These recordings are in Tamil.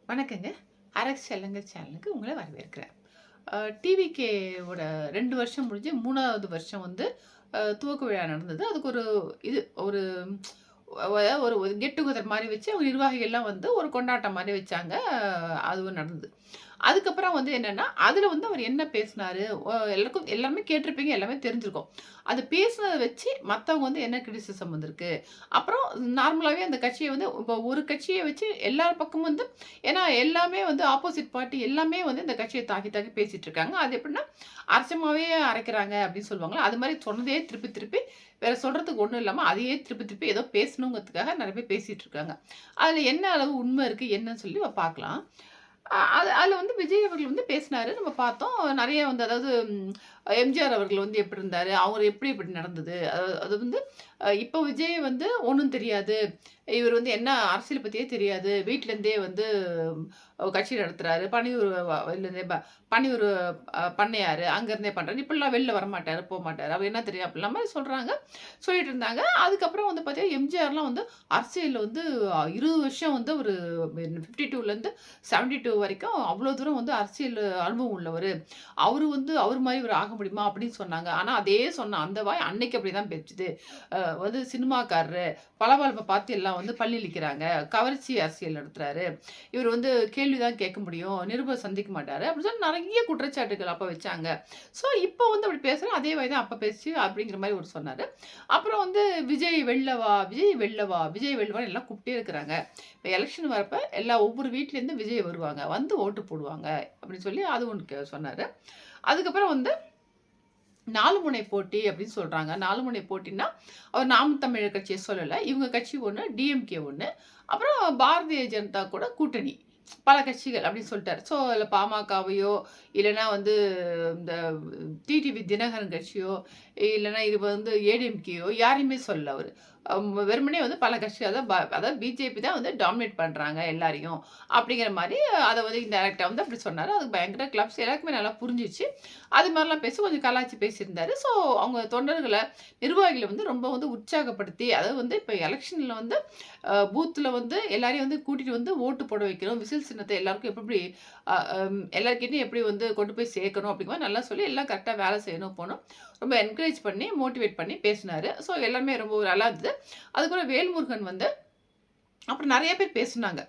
வணக்கங்க. அரசு செல்லங்கள் சேனலுக்கு உங்கள வரவேற்கிறேன். டிவிகேவோட 2 வருஷம் முடிஞ்சு 3வது வருஷம் வந்து துவக்க விழா நடந்தது. அதுக்கு ஒரு இது ஒரு ஒரு கெட் டுகெதர் மாரி வச்சு அவங்க நிர்வாகிகள்லாம் வந்து ஒரு கொண்டாட்டம் மாரி வச்சாங்க. அதுவும் நடந்தது. அதுக்கப்புறம் வந்து என்னன்னா, அதுல வந்து அவர் என்ன பேசினாரு, எல்லாருக்கும் எல்லாமே கேட்டிருப்பீங்க. எல்லாமே தெரிஞ்சிருக்கும். அது பேசினத வச்சு மத்தவங்க வந்து என்ன கிரிட்டிசிசம் வந்திருக்கு. அப்புறம் நார்மலாவே அந்த கட்சிய வந்து இப்போ ஒரு கட்சிய வச்சு எல்லா பக்கமும் வந்து ஏன்னா எல்லாமே வந்து ஆப்போசிட் பார்ட்டி எல்லாமே வந்து இந்த கட்சிய தாக்கி தாக்கி பேசிட்டு இருக்காங்க. அது எப்படின்னா, அரைச்சமாவே அரைக்கிறாங்க அப்படின்னு சொல்லுவாங்கல்ல. அது மாரி சொன்னதையே திருப்பி திருப்பி வேற சொல்றதுக்கு ஒண்ணும் இல்லாம, அதையே திருப்பி திருப்பி ஏதோ பேசணுங்கிறதுக்காக நெறைய பேர் பேசிட்டு இருக்காங்க. அதுல என்ன அளவு உண்மை இருக்கு என்னன்னு சொல்லி பார்க்கலாம். அதுல வந்து விஜய் அவர்கள் வந்து பேசினாரு. நம்ம பார்த்தோம். நெறைய வந்து அதாவது எம்ஜிஆர் அவர்கள் வந்து எப்படி இருந்தாரு? அவரு எப்படி எப்படி நடந்தது? அது வந்து இப்போ விஜய் வந்து ஒண்ணும் தெரியாது. இவரு வந்து என்ன அரசியல் பத்தியே தெரியாது. வீட்ல இருந்தே வந்து கட்சி நடத்துறாரு. பணியூர் இதுலருந்தே பணியூர் பண்ணையாரு. அங்க இருந்தே பண்றாரு. இப்படிலாம் வெளில வரமாட்டாரு, போமாட்டாரு. அவருக்கு என்ன தெரியும்? அப்படிலாம் மாரி சொல்றாங்க. சொல்லிட்டு இருந்தாங்க. அதுக்கப்புறம் வந்து பார்த்தீங்கன்னா, எம்ஜிஆர்லாம் வந்து அரசியல்ல வந்து 20 வருஷம் வந்து அவரு 52லேருந்து 72 வரைக்கும் அவ்வளோ தூரம் வந்து அரசியல் அனுபவம் உள்ளவரு. அவரு வந்து அவரு மாரி இவரு ஆக முடியுமா? அப்படின்னு சொன்னாங்க. ஆனா அதே சொன்ன அந்த வாய் அன்னைக்கு அப்படிதான் பேசுது. வந்து சினிமாக்காரரு, பளபளப்ப பார்த்து எல்லாம் வந்து பல்லி இளிக்கிறாங்க. கவர்ச்சி அரசியல் நடத்துறாரு. இவரு வந்து கேள்வி தான் கேட்க முடியும். நிருபர் சந்திக்க மாட்டாரு. அப்படின்னு சொல்லி நெறைய குற்றச்சாட்டுகள் அப்ப வச்சாங்க. ஸோ இப்போ வந்து அப்படி பேசுறோம். அதே வாய் தான் அப்ப பேசுச்சு அப்படிங்கிற மாரி அவரு சொன்னாரு. அப்புறம் வந்து விஜய் வெல்ல வா! விஜய் வெல்ல வா! விஜய் வெல்வான்னு எல்லாம் கூப்பிட்டே இருக்கிறாங்க. இப்ப எலக்ஷன் வரப்ப ஒவ்வொரு வீட்லேருந்து விஜய் வருவாங்க. வந்து ஓட்டு போடுவாங்க. அப்படின்னு சொல்லி அது ஒண்ணு சொன்னாரு. அதுக்கப்புறம் வந்து 4 முனை போட்டி அப்படின்னு சொல்றாங்க. 4 முனை போட்டின்னா, அவர் நாம் தமிழர் கட்சிய சொல்லல. இவங்க கட்சி ஒண்ணு, டிஎம்கே ஒண்ணு. அப்புறம் பாரதிய ஜனதா கூட கூட்டணி. பல கட்சிகள் அப்படின்னு சொல்ட்டாரு. ஸோ அதில பாமகவையோ, இல்லன்னா வந்து இந்த டிடிவி தினகரன் கட்சியோ, இல்லன்னா இது வந்து ஏடிஎம்கேயோ யாரையுமே சொல்லல அவரு. வெறுமனே வந்து பல கட்சி அதாவது பிஜேபி தான் வந்து டாமினேட் பண்றாங்க எல்லாரையும். அப்படிங்கிற மாரி அத வந்து இன்டைரக்ட்டா வந்து அப்படி சொன்னாரு. அது பயங்கர கிளப்ஸ் எல்லாருக்குமே நல்லா புரிஞ்சுச்சு. அது மாரிலாம் பேசி கொஞ்சம் கலாய்ச்சு பேசியிருந்தாரு. ஸோ அவங்க தொண்டர்கள, நிர்வாகிகள வந்து ரொம்ப வந்து உற்சாகப்படுத்தி, அதாவது வந்து இப்ப எலக்ஷன்ல வந்து பூத்ல வந்து எல்லாரையும் வந்து கூட்டிட்டு வந்து ஓட்டு போட வைக்கணும். விசில் சின்னத்த எல்லாருக்கும் எப்படி எல்லார்கிட்டயும் எப்படி வந்து கொண்டு போய் சேர்க்கணும் அப்படிங்கிற மாரி நல்லா சொல்லி எல்லாம் கரெக்ட்டா வேலை செய்யணும், போணும். ரொம்ப என்கரேஜ் பண்ணி, மோட்டிவேட் பண்ணி பேசினாரு. ஸோ எல்லாமே ரொம்ப நல்லா இருந்தது. அதுக்கப்புறம் வேல்முருகன் வந்து அப்புறம் நெறைய பேர் பேசுனாங்க.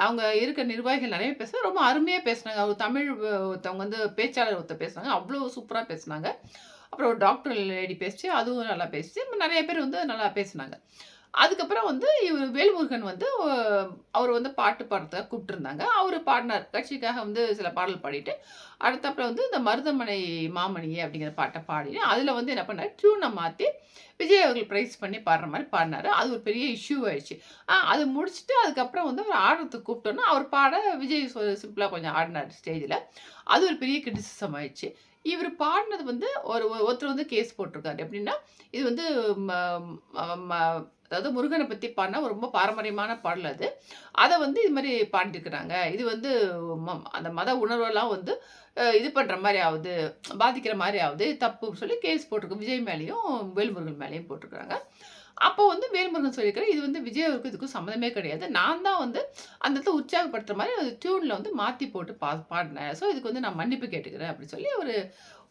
அவங்க இருக்க நிர்வாகிகள் நெறைய ரொம்ப அருமையா பேசுனாங்க. ஒரு தமிழ் ஒருத்தவங்க வந்து பேச்சாளர் ஒருத்தர் பேசுனாங்க. அவ்ளோ சூப்பரா பேசுனாங்க. அப்புறம் ஒரு டாக்டர் லேடி பேசுச்சு. அதுவும் நல்லா பேசுச்சு. நெறைய பேர் வந்து நல்லா பேசுனாங்க. அதுக்கப்புறம் வந்து இவரு வேல்முருகன் வந்து அவரு வந்து பாட்டு பாடுறதுக்காக கூப்ட்டுருந்தாங்க. அவரு பாடுனாரு. கட்சிக்காக வந்து சில பாடல் பாடிட்டு, அடுத்தாப்புல வந்து இந்த மருதமனை மாமணியே அப்படிங்கிற பாட்ட பாடி, அதுல வந்து என்ன பண்ணாரு, டியூன மாத்தி விஜய் அவர்கள் பிரைஸ் பண்ணி பாடுற மாரி பாடுனாரு. அது ஒரு பெரிய இஷ்யூ ஆயிடுச்சு. அது முடிச்சுட்டு அதுக்கப்புறம் வந்து அவர ஆடுறதுக்கு கூப்பிட்டோனே, அவர் பாட விஜய் சிம்பிளா கொஞ்சம் ஆடுனாரு ஸ்டேஜ்ல. அது ஒரு பெரிய கிரிட்டிசிசம் ஆயிடுச்சு. இவரு பாடுனது வந்து ஒருத்தர் வந்து கேஸ் போட்டிருக்காரு. எப்படின்னா, இது வந்து ம ம அதாவது முருகன பத்தி பாடுனா ரொம்ப பாரம்பரியமான பாடல் அது. அத வந்து இது மாரி பாடியிருக்கிறாங்க. இது வந்து அந்த மத உணர்வெல்லாம் வந்து இது பண்ற மாரி ஆவுது, பாதிக்கிற மாரி ஆவுது. தப்புன்னு சொல்லி கேஸ் போட்டிருக்கு. விஜய் மேலயும், வேல்முருகன் மேலயும் போட்டிருக்காங்க. அப்போ வந்து வேல்முருகன் சொல்லியிருக்காரு, இது வந்து விஜய் அவருக்கும் இதுக்கும் சம்மந்தமே கிடையாது. நான் தான் வந்து அந்த இடத்துல உற்சாகப்படுத்துற மாரி டியூன்ல வந்து மாத்தி போட்டு பாடுனேன். ஸோ இதுக்கு வந்து நான் மன்னிப்பு கேட்டுக்கிறேன் அப்படின்னு சொல்லி ஒரு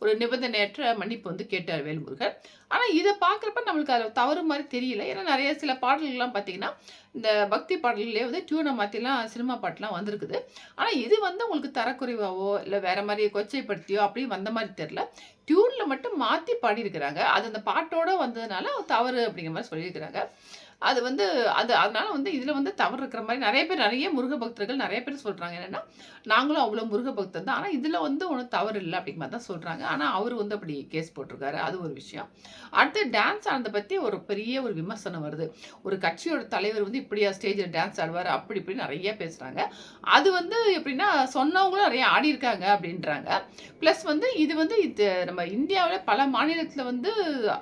ஒரு நிபந்தனையற்ற மன்னிப்பு வந்து கேட்டார் வேல்முருகன். ஆனா இத பார்க்குறப்ப நம்மளுக்கு அதுல தவறு மாரி தெரியல. ஏன்னா நெறைய சில பாடல்கள்லாம் பார்த்தீங்கன்னா, இந்த பக்தி பாடல்கள்லயே வந்து டியூன மாத்திலாம் சினிமா பாட்டுலாம் வந்திருக்குது. ஆனா இது வந்து உங்களுக்கு தரக்குறைவாவோ, இல்ல வேற மாரி கொச்சைப்படுத்தியோ அப்படி வந்த மாரி தெரியல. டியூன்ல மட்டும் மாத்தி பாடியிருக்கிறாங்க. அது அந்த பாட்டோட வந்ததுனால தவறு அப்படிங்கிற மாரி சொல்லியிருக்கிறாங்க. அது வந்து அதனால வந்து இதுல வந்து தவறு இருக்கிற மாரி நெறைய முருக பக்தர்கள் நெறைய பேர் சொல்றாங்க. என்னன்னா, நாங்களும் அவ்வளோ முருக பக்தர் தான். ஆனா இதுல வந்து ஒண்ணும் தவறு இல்ல அப்படிங்கிற மாரி தான் சொல்றாங்க. ஆனா அவரு வந்து அப்படி கேஸ் போட்டிருக்காரு. அது ஒரு விஷயம். அடுத்து டான்ஸ் ஆடுனத பத்தி ஒரு பெரிய ஒரு விமர்சனம் வருது. ஒரு கட்சியோட தலைவர் வந்து இப்படியா ஸ்டேஜ்ல டான்ஸ் ஆடுவாரு? அப்படி இப்படின்னு நெறைய பேசுறாங்க. அது வந்து எப்படின்னா, சொன்னவங்களும் நெறைய ஆடியிருக்காங்க அப்படின்றாங்க. பிளஸ் வந்து இது நம்ம இந்தியாவுல பல மாநிலத்தில வந்து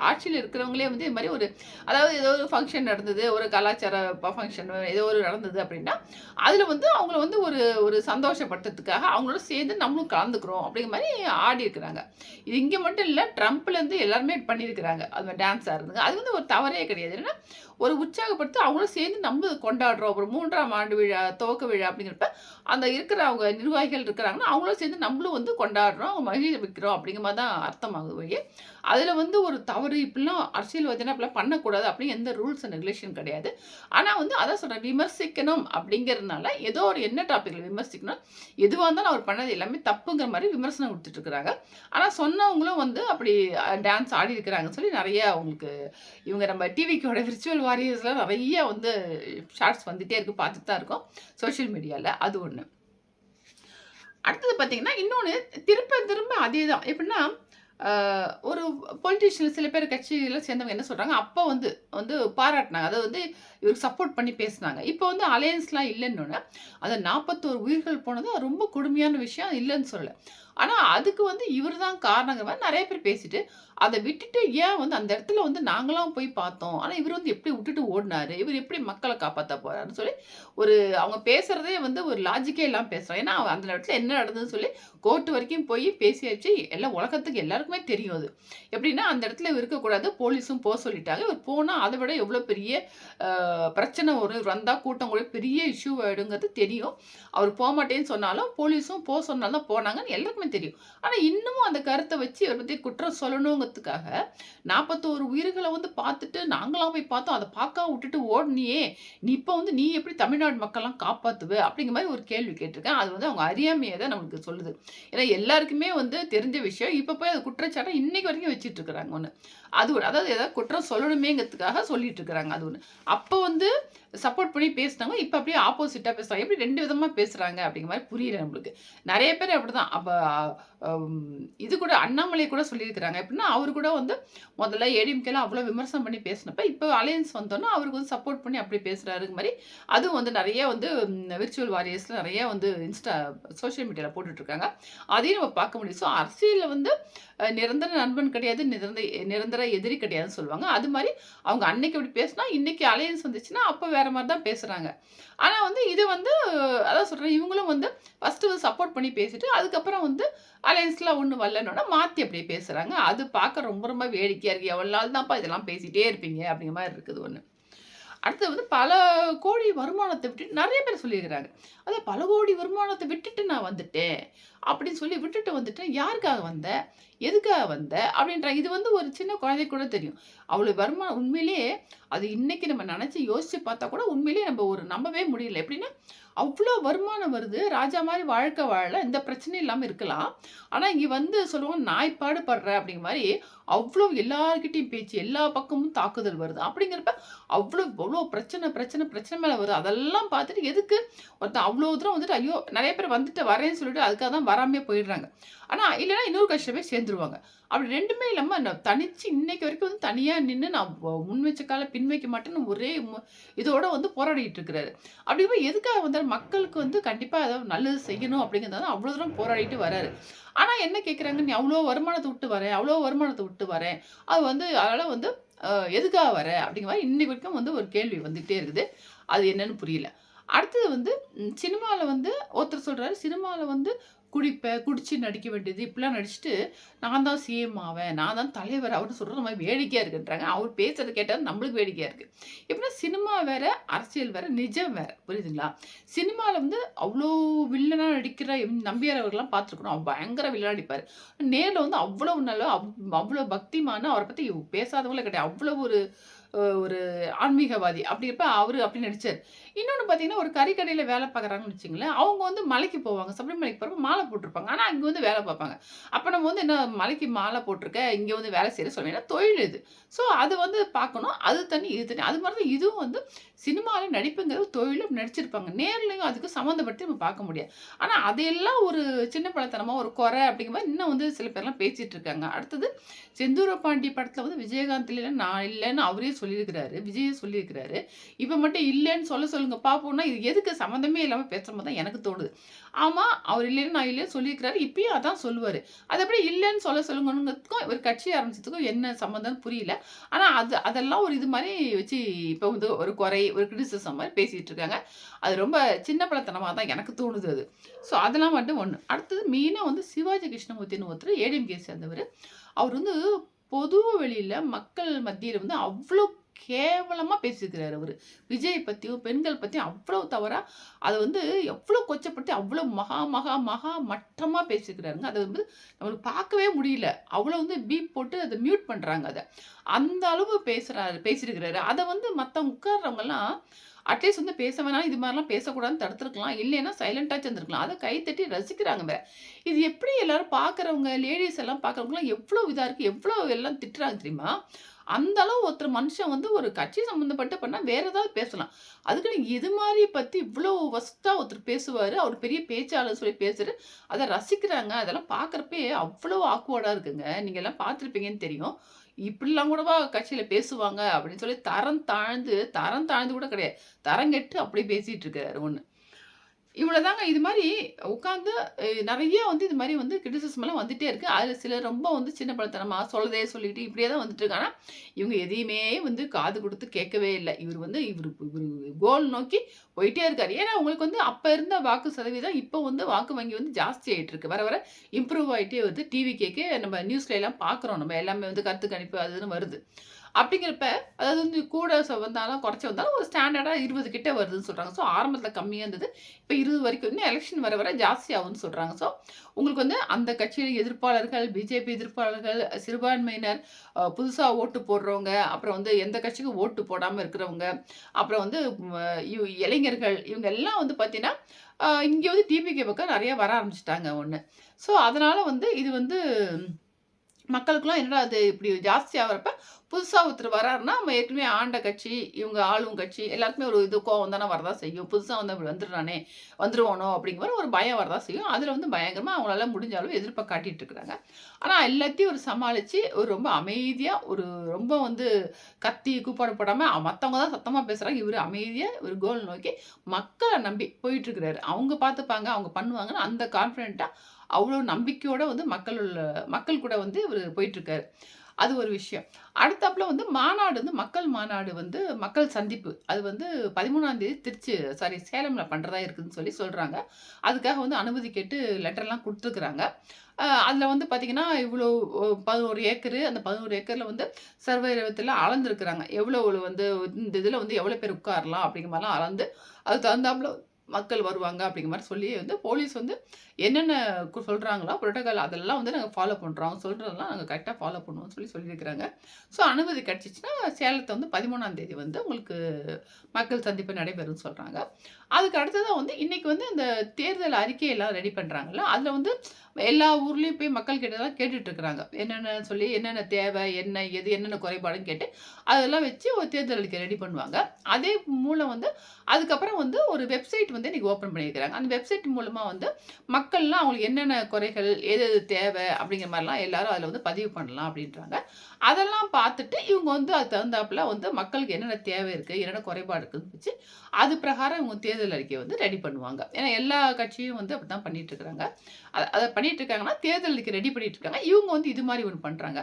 ஆட்சியில இருக்கிறவங்களே வந்து இது மாரி ஒரு அதாவது ஏதோ ஒரு ஃபங்ஷன் நடந்தது. நடந்தது, ஒரு கலாச்சார ஃபங்ஷன் ஏதோ ஒரு நடந்தது அப்படின்னா, அதில வந்து அவங்கள வந்து ஒரு ஒரு சந்தோஷப்படுத்துறதுக்காக அவங்களோட சேர்ந்து நம்மளும் கலந்துக்கிறோம் அப்படிங்கிற மாரி ஆடியிருக்கிறாங்க. இது இங்க மட்டும் இல்ல, ட்ரம்ப்லேருந்து எல்லாருமே பண்ணியிருக்கிறாங்க. அது டான்ஸ் ஆடுறதுங்க. அது வந்து ஒரு தவறே கிடையாது. என்னன்னா, ஒரு உற்சாகப்படுத்தி அவங்களும் சேர்ந்து நம்ம கொண்டாடுறோம். ஒரு 3ஆம் ஆண்டு விழா, துவக்க விழா அப்படிங்கிறப்ப, அந்த இருக்கிற அவங்க நிர்வாகிகள் இருக்கிறாங்கன்னா, அவங்களும் சேர்ந்து நம்மளும் வந்து கொண்டாடுறோம், மகிழ்விக்கிறோம் அப்படிங்கிற மாரி தான் அர்த்தமாகுது ஒழிய, அதில வந்து ஒரு தவறு இப்படிலாம் அரசியல்வாதினா இப்படிலாம் பண்ணக்கூடாது அப்படின்னு எந்த ரூல்ஸ் அண்ட் ரெகுலேஷன் கிடையாது. ஆனா வந்து அதான் சொல்றேன், விமர்சிக்கணும் அப்படிங்கிறதுனால, ஏதோ ஒரு என்ன டாபிக்ல விமர்சிக்கணும், எதுவா இருந்தாலும் அவர் பண்ணது எல்லாமே தப்புங்கிற மாரி விமர்சனம் குடுத்துட்டு இருக்கிறாங்க. ஆனா சொன்னவங்களும் வந்து அப்படி டான்ஸ் ஆடியிருக்கிறாங்கன்னு சொல்லி நெறைய அவங்களுக்கு இவங்க நம்ம டிவிக்கோட விர்ச்சுவல் வாரியர்ஸ்லாம் நெறைய வந்து ஷார்ட்ஸ் வந்துட்டே இருக்கு. பார்த்துட்டு தான் இருக்கோம். சோசியல் மீடியால. அது ஒண்ணு. அடுத்தது பார்த்தீங்கன்னா, இன்னொன்னு திரும்ப திரும்ப அதேதான். எப்படின்னா, அ ஒரு பொலிட்டீஷியன் சில பேர் கட்சியில சேர்ந்தவங்க என்ன சொல்றாங்க, அப்ப வந்து வந்து பாராட்டுனாங்க. அதாவது வந்து இவருக்கு சப்போர்ட் பண்ணி பேசுனாங்க. இப்ப வந்து அலையன்ஸ்லாம் இல்லன்னோன, அந்த 41 உயிர்கள் போனது ரொம்ப கொடுமையான விஷயம். இல்லன்னு சொல்லல. ஆனா, அதுக்கு வந்து இவரு தான் காரணங்கிற மாரி நெறைய பேர் பேசிட்டு, அத விட்டுட்டு ஏன் வந்து அந்த இடத்துல வந்து நாங்கலாம் போய் பார்த்தோம். ஆனா, இவரு வந்து எப்படி விட்டுட்டு ஓடுனாரு? இவரு எப்படி மக்கள காப்பாத்த போறாருன்னு சொல்லி, ஒரு அவங்க பேசுறதே வந்து ஒரு லாஜிக்கே இல்லாம பேசுறாங்க. ஏன்னா, அந்த இடத்துல என்ன நடந்ததுன்னு சொல்லி கோர்ட் வரைக்கும் போய் பேசியாச்சு. எல்லாம் உலகத்துக்கு எல்லாருக்குமே தெரியும் அது. எப்படின்னா, அந்த இடத்துல இவர் இருக்கக்கூடாது. போலீஸும் சொல்லிட்டாங்க. இவர் போனா அத விட எவ்வளோ பெரிய பிரச்சனை வரும். இவர் வந்தா கூட்டம் கூட பெரிய இஷ்யூ ஆயிடுங்கிறது தெரியும். அவர் போமாட்டேன்னு சொன்னாலும், போலீஸும் சொன்னாலும் தான் போனாங்கன்னு எல்லாருக்குமே தெரியும். ஆனா, இன்னமும் அந்த கருத்த வச்சு இவர பத்தி குற்றம் சொல்லணுங்கிறதுக்காக, 41 உயிர்கள வந்து பார்த்துட்டு, நாங்கலாம் போய் பார்த்தோம். அத பார்க்காம விட்டுட்டு ஓடுனியே! நீ இப்ப வந்து நீ எப்படி தமிழ்நாடு மக்கள்லாம் காப்பாத்துவ? அப்படிங்கிற மாரி ஒரு கேள்வி கேட்டிருக்கேன். அது வந்து அவங்க அறியாமைய தான் நம்மளுக்கு சொல்லுது. ஏன்னா எல்லாருக்குமே வந்து தெரிஞ்ச விஷயம். இப்ப போய் அது குற்றச்சாட்ட இன்னைக்கு வரைக்கும் வச்சுட்டு இருக்கிறாங்க ஒண்ணு. அது ஒரு அதாவது ஏதாவது குற்றம் சொல்லணுமேங்கிறதுக்காக சொல்லிட்டு இருக்கிறாங்க. அது ஒண்ணு. அப்ப வந்து சப்போர்ட் பண்ணி பேசினாங்க. இப்ப அப்படியே ஆப்போசிட்டா பேசுறாங்க. எப்படி 2 விதமா பேசுறாங்க அப்படிங்கிற மாரி புரியல நம்மளுக்கு. நெறைய பேர் அப்படிதான். அப்ப இது கூட அண்ணாமலை கூட சொல்லியிருக்கிறாங்க. எப்படின்னா, அவரு கூட வந்து முதல்ல ஏடிஎம்கேல அவ்வளோ விமர்சனம் பண்ணி பேசினப்ப, இப்ப அலையன்ஸ் வந்தோனே அவருக்கு வந்து சப்போர்ட் பண்ணி அப்படி பேசுறாருங்க மாரி, அதுவும் வந்து நெறைய வந்து விர்ச்சுவல் வாரியர்ஸ்ல நெறைய வந்து சோசியல் மீடியால போட்டுட்டு இருக்காங்க. அதையும் நம்ம பார்க்க முடியும். ஸோ அரசியல்ல வந்து நிரந்தர நண்பன் கிடையாது, நிரந்தர எதிரி கிடையாதுன்னு சொல்லுவாங்க. அது மாரி அவங்க அன்னைக்கு அப்படி பேசினா, இன்னைக்கு அலையன்ஸ் வந்துச்சுன்னா, அப்ப வேற மாரி தான் பேசுறாங்க. ஆனா வந்து இது வந்து அதான் சொல்றேன், இவங்களும் வந்து ஃபர்ஸ்ட்டு வந்து சப்போர்ட் பண்ணி பேசிட்டு, அதுக்கப்புறம் வந்து அலையன்ஸ்லாம் ஒண்ணும் வரலன்னோன, மாத்தி அப்படியே பேசுறாங்க. அது பார்க்க ரொம்ப ரொம்ப வேடிக்கையா இருக்கு. எவ்வளவு நாள் தான்ப்பா இதெல்லாம் பேசிட்டே இருப்பீங்க? அப்படிங்கிற மாரி இருக்குது ஒண்ணு. அடுத்து வந்து பல கோடி வருமானத்த விட்டுட்டு நெறைய பேர் சொல்லியிருக்கிறாங்க. அதான் பல கோடி வருமானத்த விட்டுட்டு நான் வந்துட்டேன். அப்படின்னு சொல்லி விட்டுட்டு வந்துட்டேன். யாருக்காக வந்த? எதுக்காக வந்த? அப்படின்றாங்க. இது வந்து ஒரு சின்ன குழந்தைக்கு கூட தெரியும். அவ்வளவு வருமானம் உண்மையிலேயே அது இன்னைக்கு நம்ம நெனச்சு யோசிச்சு பார்த்தா கூட உண்மையிலேயே நம்ம ஒரு நம்பவே முடியல. எப்படின்னா, அவ்ளோ வருமானம் வருது. ராஜா மாரி வாழ்க்கை வாழலாம். எந்த பிரச்சனையும் இல்லாம இருக்கலாம். ஆனா, இங்க வந்து சொல்லுவாங்க, "நாய் பாடு படுற" அப்படிங்கிற மாரி அவ்ளோ எல்லார்கிட்டயும் பேச்சு, எல்லா பக்கமும் தாக்குதல் வருது. அப்படிங்கிறப்ப அவ்ளோ அவ்ளோ பிரச்சனை, பிரச்சனை, பிரச்சனை மேல வருது. அதெல்லாம் பார்த்துட்டு எதுக்கு ஒருத்தன் அவ்ளோ தூரம் வந்துட்டு ஐயோ! நெறைய பேர் வந்துட்டு வரேன்னு சொல்லிட்டு அதுக்காக தான் வராமயே போயிடுறாங்க. ஆனா, இல்லன்னா இன்னொரு கட்சியில போய் சேர்ந்துருவாங்க. அப்படி 2மே இல்லாம நான் தனிச்சு இன்னைக்கு வரைக்கும் வந்து தனியா நின்னு நான் முன் வச்ச கால பின் வைக்க மாட்டேன்னு ஒரே இதோட வந்து போராடிட்டு இருக்கிறாரு. அப்படிங்கும்போது எதுக்காக வந்தாரு? மக்களுக்கு வந்து கண்டிப்பா ஏதாவது நல்லது செய்யணும் அப்படிங்கிறதால தான் அவ்வளோ தூரம் போராடிட்டு வராரு. ஆனா என்ன கேட்குறாங்க, "நீ அவ்ளோ வருமானத்த விட்டு வரேன், அவ்ளோ வருமானத்த விட்டு வரேன். அது வந்து அதனால வந்து எதுக்காக வர?" அப்படிங்கிற மாரி இன்னைக்கு வரைக்கும் வந்து ஒரு கேள்வி வந்துகிட்டே இருக்குது. அது என்னன்னு புரியல. அடுத்தது வந்து சினிமால வந்து ஒருத்தர் சொல்றாரு, சினிமால வந்து குடிப்பேன், குடிச்சு நடிக்க வேண்டியது. இப்படிலாம் நடிச்சுட்டு, நான் தான் சிஎம் ஆவேன், நான் தான் தலைவர் அவர்ன்னு சொல்றது ரொம்ப வேடிக்கையா இருக்குன்றாங்க. அவர் பேசுறத கேட்டா நம்மளுக்கு வேடிக்கையா இருக்கு. எப்படின்னா சினிமா வேற, அரசியல் வேற, நிஜம் வேற. புரியுதுங்களா? சினிமால வந்து அவ்ளோ வில்லனா நடிக்கிற நம்பியார் அவர்கள்லாம் பார்த்துருக்குறோம். அவர் பயங்கர வில்லனா நடிப்பாரு. நேர்ல வந்து அவ்வளவு நல்ல அவ்வளோ பக்திமான். அவர பத்தி பேசாதவங்களே கிடையாது. அவ்வளவு ஒரு ஆன்மீகவாதி. அப்படி இருப்ப அவரு அப்படி நடிச்சாரு. இன்னொன்னு பார்த்தீங்கன்னா, ஒரு கறிக்கடையில வேலை பார்க்குறாங்கன்னு வச்சுக்கங்களேன், அவங்க வந்து மலைக்கு போவாங்க. சபரிமலைக்கு போறப்ப மாலை போட்டிருப்பாங்க. ஆனா, இங்க வந்து வேலை பார்ப்பாங்க. அப்ப நம்ம வந்து என்ன மலைக்கு மாலை போட்டிருக்க, இங்க வந்து வேலை செய்ற சொல்லுவேன். ஏன்னா தொழில் இது. ஸோ அது வந்து பார்க்கணும். அது தனி, இது தனி. அது மாரி தான் இதுவும் வந்து சினிமால நடிப்புங்கிறது தொழிலும் நடிச்சிருப்பாங்க. நேர்லயும் அதுக்கும் சம்மந்தப்படுத்தி நம்ம பார்க்க முடியாது. ஆனா, அதையெல்லாம் ஒரு சின்ன பிள்ளைத்தனமா, ஒரு குறை அப்படிங்கிற மாரி இன்னும் வந்து சில பேர்லாம் பேசிட்டு இருக்காங்க. அடுத்தது செந்தூர பாண்டி படத்துல வந்து விஜயகாந்த் இல்ல, நான் இல்லன்னு அவரே சொல்லியிருக்கிறாரு. விஜயே சொல்லியிருக்கிறாரு. இப்ப மட்டும் இல்லன்னு சொல்ல சொல்லுங்க பார்ப்போம்னா, இது எதுக்கு சம்மந்தமே இல்லாம பேசுற மாரி தான் எனக்கு தோணுது. ஆமா, அவர் இல்லைன்னு நான் இல்லைன்னு சொல்லியிருக்கிறாரு. இப்பயும் அதான் சொல்லுவாரு. அது எப்படி இல்லன்னு சொல்லுங்கங்கிறதுக்கும், இவர் கட்சி ஆரம்பிச்சதுக்கும் என்ன சம்மந்தம்னு புரியல. ஆனா அதெல்லாம் ஒரு இது மாரி வச்சு இப்ப வந்து ஒரு குறை, ஒரு கிரிட்டிசிசம் மாரி பேசிட்டு இருக்காங்க. அது ரொம்ப சின்ன பிள்ளைத்தனமா தான் எனக்கு தோணுது அது. ஸோ அதெல்லாம் வந்துட்டு ஒண்ணு. அடுத்தது மெயினா வந்து சிவாஜி கிருஷ்ணமூர்த்தின்னு ஒருத்தர் ஏடிஎம்கே சேர்ந்தவரு. அவர் வந்து பொது வெளியில மக்கள் மத்தியில வந்து அவ்ளோ கேவலமா பேசியிருக்கிறாரு அவரு. விஜய் பத்தியும், பெண்கள் பத்தியும் அவ்ளோ தவறா, அத வந்து எவ்ளோ கொச்சப்படுத்தி, அவ்ளோ மகா மட்டமா பேசியிருக்கிறாருங்க. அத வந்து நம்மளுக்கு பார்க்கவே முடியல. அவ்ளோ வந்து பீப் போட்டு அத மியூட் பண்றாங்க அத. அந்த அளவு பேசியிருக்கிறாரு. அத வந்து மத்தவங்க உட்கார்றவங்கலாம் அட்லீஸ்ட் வந்து பேச வேணாம், இது மாரிலாம் பேசக்கூடாதுன்னு தடுத்துருக்கலாம். இல்லைன்னா சைலன்ட்டாச்சும் இருந்திருக்கலாம். அத கை தட்டி ரசிக்கிறாங்க வேற. இது எப்படி எல்லாரும் பார்க்குறவங்க, லேடீஸ் எல்லாம் பார்க்குறவங்கலாம் எவ்ளோ இதா இருக்கு, எவ்ளோ எல்லாம் திட்டுறாங்க தெரியுமா? அந்த அளவு ஒருத்தர் மனுஷன் வந்து ஒரு கட்சி சம்மந்தப்பட்டு பண்ணா வேற ஏதாவது பேசலாம். அதுக்குன்னு இது மாரி பத்தி இவ்ளோ வொர்ஸ்ட்டா ஒருத்தர் பேசுவாரு. அவர் பெரிய பேச்சாளர் சொல்லி பேசுறாரு. அத ரசிக்கிறாங்க. அதெல்லாம் பார்க்குறப்பயே அவ்ளோ ஆக்வர்டா இருக்குங்க. நீங்க எல்லாம் பார்த்துருப்பீங்கன்னு தெரியும். இப்படிலாம் கூடவா கட்சியில பேசுவாங்க அப்படின்னு சொல்லி தரம் தாழ்ந்து கூட கிடையாது. தரங்கெட்டு அப்படி பேசிட்டு இருக்காரு ஒண்ணு. இவ்வளோதாங்க. இது மாரி உட்காந்து நெறைய வந்து இது மாரி வந்து கிரிட்டிசிசம்லாம் வந்துட்டே இருக்கு. அதுல சிலர் ரொம்ப வந்து சின்ன பிள்ளைத்தனமா சொல்லதே சொல்லிட்டு இப்படியே தான் வந்துட்டு இருக்காங்க. ஆனா, இவங்க எதையுமே வந்து காது குடுத்து கேட்கவே இல்ல. இவரு கோல் நோக்கி போயிட்டே இருக்காரு. ஏன்னா, உங்களுக்கு வந்து அப்ப இருந்த வாக்கு சதவீதம் இப்ப வந்து வாக்கு வங்கி வந்து ஜாஸ்தி ஆயிட்டு இருக்கு. வர வர இம்ப்ரூவ் ஆயிட்டே வருது. டிவிகேக்கு நம்ம நியூஸ்ல எல்லாம் பார்க்குறோம். நம்ம எல்லாமே வந்து கருத்து கணிப்பு அது இதுன்னு வருது. அப்படிங்கிறப்ப, அதாவது வந்து கூட வந்தாலும், குறைச்சு வந்தாலும் ஒரு ஸ்டாண்டர்டா 20 கிட்ட வருதுன்னு சொல்றாங்க. ஸோ ஆரம்பத்தில கம்மியா இருந்தது. இப்ப 20 வரைக்கும் இன்னும் எலக்ஷன் வர வர ஜாஸ்தி ஆகும்ன்னு சொல்றாங்க. ஸோ உங்களுக்கு வந்து அந்த கட்சியில எதிர்ப்பாளர்கள், பிஜேபி எதிர்ப்பாளர்கள், சிறுபான்மையினர், புதுசா ஓட்டு போடுறவங்க, அப்புறம் வந்து எந்த கட்சிக்கும் ஓட்டு போடாம இருக்கிறவங்க, அப்புறம் வந்து ம இ இளைஞர்கள் இவங்க எல்லாம் வந்து பார்த்தீங்கன்னா, இங்க வந்து டிபிகே பக்கம் நெறைய வர ஆரம்பிச்சுட்டாங்க ஒண்ணு. ஸோ அதனால வந்து இது வந்து மக்களுக்கெல்லாம் என்னடா இது இப்படி ஜாஸ்தி ஆகுறப்ப, புதுசா ஒருத்தர் வராருன்னா, நம்ம ஏற்கனவே ஆண்ட கட்சி, இவங்க ஆளும் கட்சி எல்லாருக்குமே ஒரு இது கோவம் தானே வரதான் செய்யும். புதுசா வந்தா இப்படி வந்துடுறானே, வந்துருவானோ அப்படிங்கிற மாரி ஒரு பயம் வரதான் செய்யும். அதுல வந்து பயங்கரமா அவங்களால முடிஞ்ச அளவு எதிர்ப்ப காட்டிட்டு இருக்கிறாங்க. ஆனா எல்லாத்தையும் ஒரு சமாளிச்சு, ஒரு ரொம்ப அமைதியா, ஒரு ரொம்ப வந்து கத்தி கூப்பாடு போடாம மத்தவங்க தான் சத்தமா பேசுறாங்க. இவரு அமைதியா ஒரு கோல் நோக்கி மக்கள நம்பி போயிட்டு இருக்கிறாரு. அவங்க பார்த்துப்பாங்க, அவங்க பண்ணுவாங்கன்னு அந்த கான்ஃபிடென்ட்டா அவ்வளோ நம்பிக்கையோட வந்து மக்கள் கூட வந்து இவரு போயிட்டுருக்காரு. அது ஒரு விஷயம். அடுத்தாப்புல வந்து மாநாடு வந்து மக்கள் மாநாடு வந்து மக்கள் சந்திப்பு. அது வந்து 13ஆம் தேதி சேலம்ல பண்றதா இருக்குதுன்னு சொல்லி சொல்றாங்க. அதுக்காக வந்து அனுமதி கேட்டு லெட்டர்லாம் குடுத்துருக்குறாங்க. அதுல வந்து பார்த்தீங்கன்னா, இவ்ளோ 11 ஏக்கரு. அந்த 11 ஏக்கர்ல வந்து சர்வே நிலத்தெல்லாம் அளந்துருக்குறாங்க. எவ்வளோ வந்து இந்த இதுல வந்து எவ்வளோ பேர் உட்காரலாம் அப்படிங்கிற மாரிலாம் அளந்து, அதுக்கு தகுந்தாப்புல மக்கள் வருவாங்க அப்படிங்கிற மாரி சொல்லி வந்து போலீஸ் வந்து என்னென்ன சொல்றாங்களோ புரோட்டோகால் அதெல்லாம் வந்து நாங்க ஃபாலோ பண்றோம். அவங்க சொல்றதெல்லாம் நாங்க கரெக்ட்டா ஃபாலோ பண்ணுவோம்னு சொல்லியிருக்கிறாங்க. ஸோ அனுமதி கிடைச்சுச்சுன்னா, சேலத்த வந்து 13ஆம் தேதி வந்து உங்களுக்கு மக்கள் சந்திப்பு நடைபெறும்னு சொல்றாங்க. அதுக்கு அடுத்ததா வந்து இன்னைக்கு வந்து இந்த தேர்தல் அறிக்கையெல்லாம் ரெடி பண்றாங்கல்ல, அதுல வந்து எல்லா ஊர்லயும் போய் மக்கள் கிட்டலாம் கேட்டுட்டு இருக்கிறாங்க. என்னென்ன சொல்லி என்னென்ன தேவை, என்ன எது என்னென்ன குறைபாடுன்னு கேட்டு, அதெல்லாம் வச்சு ஒரு தேர்தல் அறிக்கை ரெடி பண்ணுவாங்க. அதே மூலம் வந்து அதுக்கப்புறம் வந்து ஒரு வெப்சைட் வந்து இன்னைக்கு ஓப்பன் பண்ணியிருக்கிறாங்க. அந்த வெப்சைட் மூலமா வந்து மக்கள்லாம் அவங்களுக்கு என்னென்ன குறைகள், எது எது தேவை அப்படிங்கிற மாரிலாம் எல்லாரும் அதில வந்து பதிவு பண்ணலாம் அப்படின்றாங்க. அதெல்லாம் பார்த்துட்டு இவங்க வந்து அதுக்கு தகுந்தாப்புல வந்து மக்களுக்கு என்னென்ன தேவை இருக்கு, என்னென்ன குறைபாடு இருக்குன்னு வச்சு, அது பிரகாரம் இவங்க தேர்தல் அறிக்கைய வந்து ரெடி பண்ணுவாங்க. ஏன்னா எல்லா கட்சியும் வந்து அப்படித்தான் பண்ணிட்டு இருக்கிறாங்க. அத பண்ணிட்டு இருக்காங்கன்னா, தேர்தல் அறிக்கை ரெடி பண்ணிட்டு இருக்காங்க. இவங்க வந்து இது மாரி ஒண்ணு பண்றாங்க.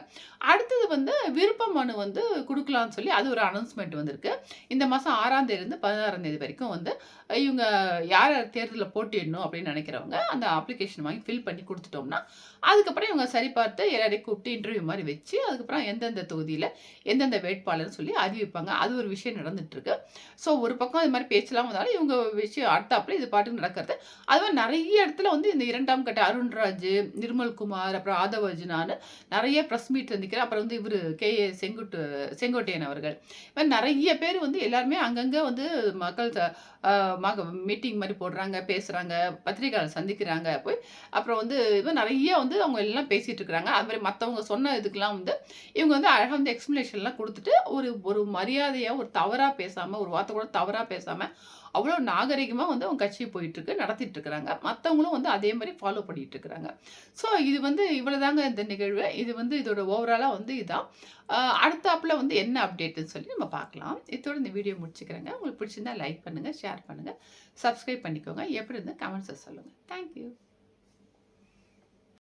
அடுத்தது வந்து விருப்ப மனு வந்து குடுக்கலாம்னு சொல்லி அது ஒரு அனௌன்ஸ்மென்ட் வந்திருக்கு. இந்த மாசம் 6ஆம் தேதியிலிருந்து 16ஆம் தேதி வரைக்கும் வந்து இவங்க யார் யார் தேர்தல்ல போட்டியிடணும் அப்படின்னு நினைக்கிறவங்க, அந்த அப்ளிகேஷன் வாங்கி ஃபில் பண்ணி குடுத்துட்டோம்னா, அதுக்கப்புறம் இவங்க சரிபார்த்து எல்லாரையும் கூப்பிட்டு இன்டர்வியூ மாரி வச்சு, அதுக்கப்புறம் எந்தெந்த தொகுதியில எந்தெந்த வேட்பாளர்ன்னு சொல்லி அறிவிப்பாங்க. அது ஒரு விஷயம் நடந்துட்டு இருக்கு. ஸோ ஒரு பக்கம் இது மாரி பேச்செல்லாம் வந்தாலும், இவங்க விஷயம் அடுத்தாப்புல இது பாட்டுக்கு நடக்கிறது. அது மாரி நெறைய இடத்துல வந்து இந்த 2ஆம் கட்ட அருண்ராஜ், நிர்மல்குமார், அப்புறம் ஆதவ் அர்ஜுனான்னு நெறைய பிரஸ் மீட் சந்திக்கிறேன். அப்புறம் வந்து இவரு செங்கோட்டையன் அவர்கள். இது மாரி நெறைய பேர் வந்து எல்லாருமே அங்கங்க வந்து மக்கள் ச அ மக மீட்டிங் மாரி போடுறாங்க, பேசுறாங்க, பத்திரிக்கையாளர் சந்திக்கிறாங்க போய். அப்புறம் வந்து இது மாரி நெறைய வந்து அவங்க எல்லாம் பேசிட்டு இருக்கிறாங்க. அது மாரி மத்தவங்க சொன்ன இதுக்கெல்லாம் வந்து இவங்க வந்து அழகா வந்து எக்ஸ்ப்ளனேஷன்லாம் குடுத்துட்டு, ஒரு ஒரு மரியாதையா ஒரு தவறா பேசாம, ஒரு வார்த்தை கூட தவறா பேசாம, அவ்வளோ நாகரிகமா வந்து அவங்க கட்சி போயிட்டுருக்கு, நடத்திட்டு இருக்கிறாங்க. மத்தவங்களும் வந்து அதே மாரி ஃபாலோ பண்ணிட்டு இருக்கிறாங்க. ஸோ இது வந்து இவ்வளோதாங்க இந்த நிகழ்வு. இது வந்து இதோட ஓவராலா வந்து இதான். அ அடுத்தாப்புல வந்து என்ன அப்டேட்டுன்னு சொல்லி நம்ம பார்க்கலாம். இத்தோட இந்த வீடியோ முடிச்சுக்கிறேங்க. உங்களுக்கு பிடிச்சிருந்தா லைக் பண்ணுங்க, ஷேர் பண்ணுங்க, சப்ஸ்கிரைப் பண்ணிக்கோங்க. எப்படி இருந்தது கமெண்ட்ஸ்ல சொல்லுங்க. Thank you.